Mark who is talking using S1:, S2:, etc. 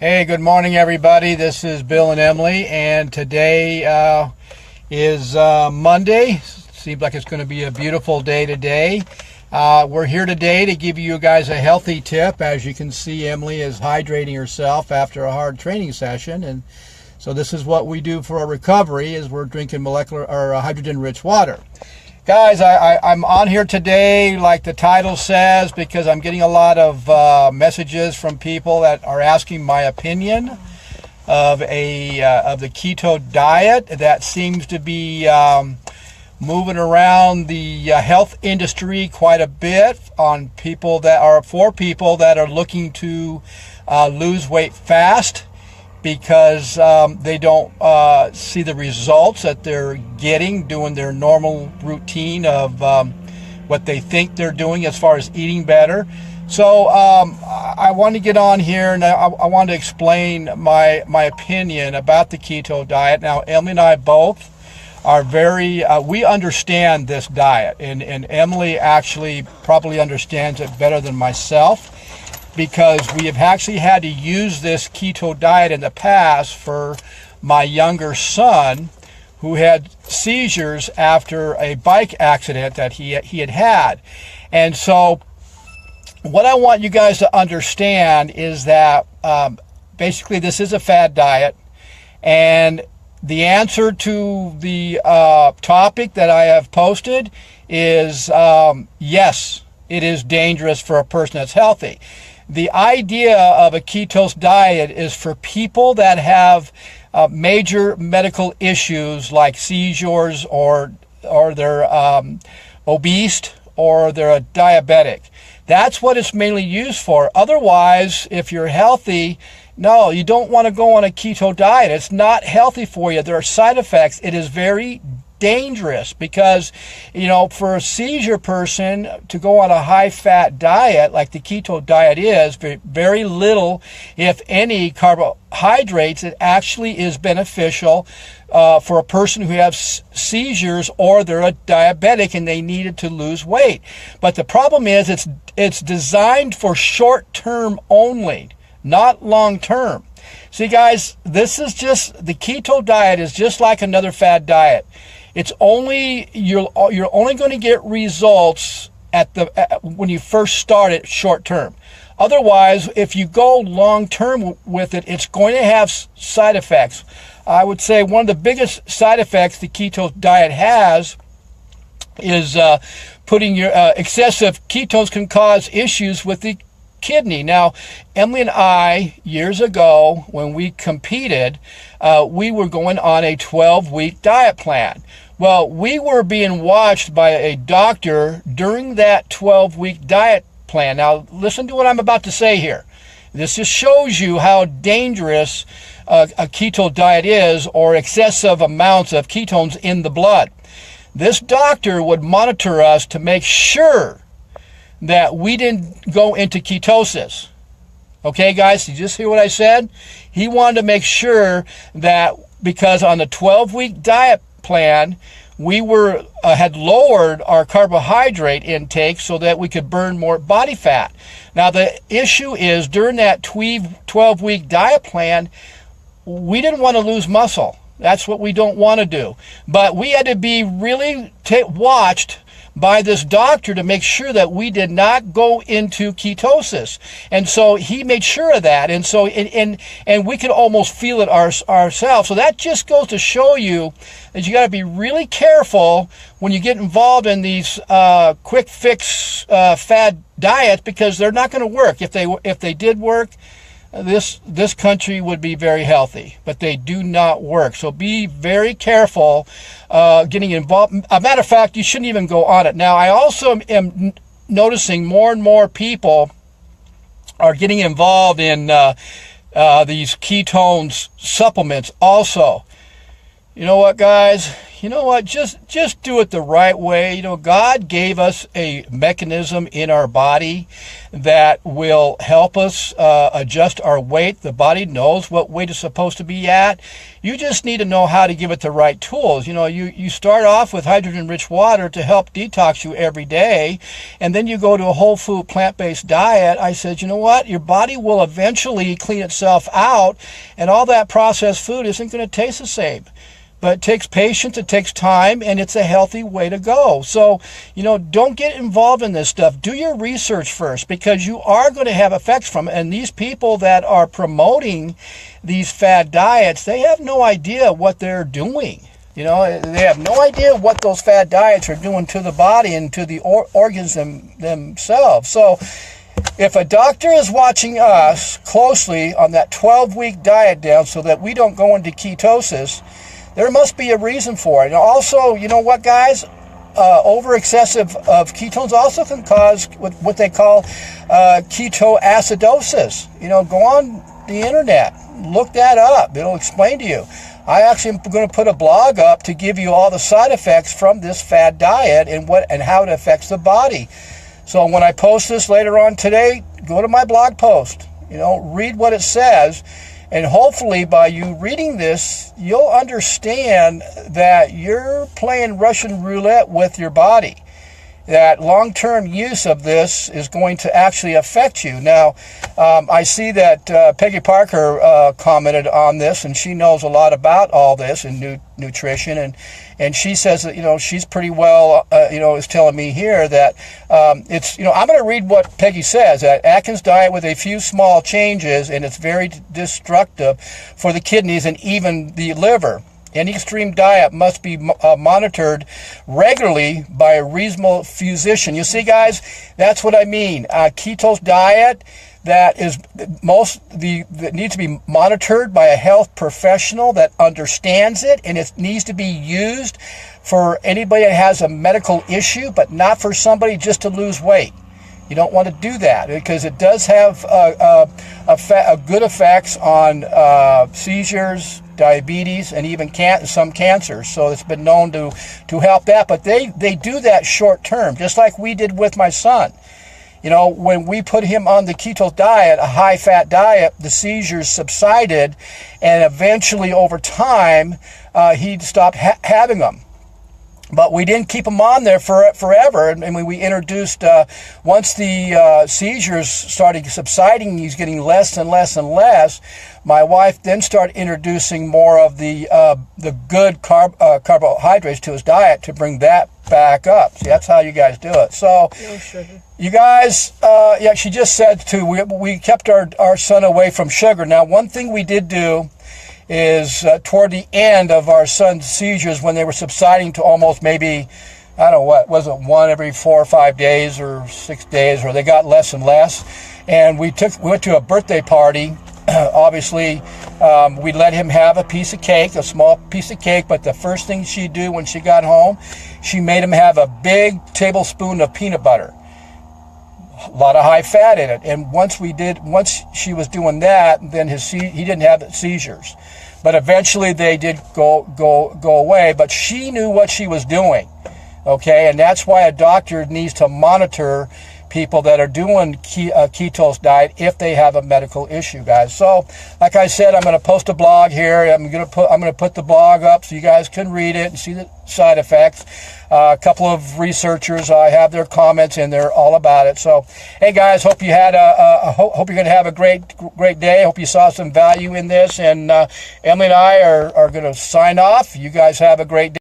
S1: Hey, good morning, everybody. This is Bill and Emily, and today is Monday. Seems like it's going to be a beautiful day today. We're here today to give you guys a healthy tip. As you can see, Emily is hydrating herself after a hard training session, and so this is what we do for our recovery: is we're drinking molecular or hydrogen-rich water. Guys, I'm on here today, like the title says, because I'm getting a lot of messages from people that are asking my opinion of the keto diet that seems to be moving around the health industry quite a bit for people that are looking to lose weight fast, because they don't see the results that they're getting doing their normal routine of what they think they're doing as far as eating better. So I want to get on here and I want to explain my opinion about the keto diet. Now, Emily and I both are we understand this diet, and Emily actually probably understands it better than myself, because we have actually had to use this keto diet in the past for my younger son, who had seizures after a bike accident that he had had. And so what I want you guys to understand is that basically this is a fad diet, and the answer to the topic that I have posted is yes, it is dangerous for a person that's healthy. The idea of a ketose diet is for people that have major medical issues like seizures, or they're obese, or they're a diabetic. That's what it's mainly used for. Otherwise, if you're healthy, no, you don't want to go on a keto diet. It's not healthy for you. There are side effects. It is very dangerous because, for a seizure person to go on a high-fat diet like the keto diet is, very little, if any, carbohydrates, it actually is beneficial for a person who has seizures or they're a diabetic and they needed to lose weight. But the problem is it's designed for short-term only, not long-term. See, guys, the keto diet is just like another fad diet. It's only you're only going to get results when you first start it short term. Otherwise, if you go long term with it, it's going to have side effects. I would say one of the biggest side effects the keto diet has is putting your excessive ketones can cause issues with the kidney. Now, Emily and I, years ago, when we competed, we were going on a 12-week diet plan. Well, we were being watched by a doctor during that 12-week diet plan. Now, listen to what I'm about to say here. This just shows you how dangerous a keto diet is, or excessive amounts of ketones in the blood. This doctor would monitor us to make sure that we didn't go into ketosis. Okay, guys, did you just hear what I said? He wanted to make sure that, because on the 12-week diet plan, we had lowered our carbohydrate intake so that we could burn more body fat. Now, the issue is, during that 12-week diet plan, we didn't want to lose muscle. That's what we don't want to do. But we had to be really watched by this doctor to make sure that we did not go into ketosis. And so he made sure of that. And so and we could almost feel it ourselves. So that just goes to show you that you got to be really careful when you get involved in these quick fix fad diets, because they're not going to work. If they did work, this country would be very healthy, but they do not work. So be very careful getting involved. A matter of fact, you shouldn't even go on it. Now, I also am noticing more and more people are getting involved in these ketones supplements also. You know what, guys? you know what, just do it the right way. You know, God gave us a mechanism in our body that will help us adjust our weight. The body knows what weight is supposed to be at. You just need to know how to give it the right tools. You know, you start off with hydrogen-rich water to help detox you every day, and then you go to a whole food plant-based diet. I said, you know what, your body will eventually clean itself out, and all that processed food isn't going to taste the same. But it takes patience, it takes time, and it's a healthy way to go. So, you know, don't get involved in this stuff. Do your research first, because you are going to have effects from it. And these people that are promoting these fad diets, they have no idea what they're doing. You know, they have no idea what those fad diets are doing to the body and to the organs themselves. So if a doctor is watching us closely on that 12-week diet down so that we don't go into ketosis, there must be a reason for it. And also, you know what, guys? Over excessive of ketones also can cause what they call ketoacidosis. You know, go on the internet, look that up. It'll explain to you. I actually am going to put a blog up to give you all the side effects from this fad diet and how it affects the body. So when I post this later on today, go to my blog post. You know, read what it says. And hopefully by you reading this, you'll understand that you're playing Russian roulette with your body. That long-term use of this is going to actually affect you. Now, I see that Peggy Parker commented on this, and she knows a lot about all this and nutrition, and she says that, you know, she's pretty well, you know, is telling me here that it's, you know, I'm going to read what Peggy says, that Atkins diet with a few small changes, and it's very destructive for the kidneys and even the liver. Any extreme diet must be monitored regularly by a reasonable physician. You see, guys, that's what I mean. Keto diet that needs to be monitored by a health professional that understands it, and it needs to be used for anybody that has a medical issue, but not for somebody just to lose weight. You don't want to do that because it does have good effects on seizures, diabetes, and even some cancers. So it's been known to help that. But they do that short term, just like we did with my son. You know, when we put him on the keto diet, a high-fat diet, the seizures subsided, and eventually over time, he stopped having them. But we didn't keep him on there forever. And we introduced, once the seizures started subsiding, he's getting less and less and less. My wife then started introducing more of the good carbohydrates to his diet to bring that back up. See, that's how you guys do it. So, you guys, yeah, she just said too, we kept our son away from sugar. Now, one thing we did do is toward the end of our son's seizures, when they were subsiding to almost maybe, I don't know, what was it, one every 4 or 5 days or 6 days, or they got less and less. And we went to a birthday party. Obviously, we let him have a piece of cake, a small piece of cake, but the first thing she'd do when she got home, she made him have a big tablespoon of peanut butter. A lot of high fat in it. And once she was doing that, then he didn't have seizures. But eventually they did go away. But she knew what she was doing. Okay, and that's why a doctor needs to monitor people that are doing keto diet if they have a medical issue, guys. So, like I said, I'm going to post a blog here. I'm going to put the blog up so you guys can read it and see the side effects. A couple of researchers, I have their comments in there all about it. So, hey guys, hope you had hope you're going to have a great day. Hope you saw some value in this. And Emily and I are going to sign off. You guys have a great day.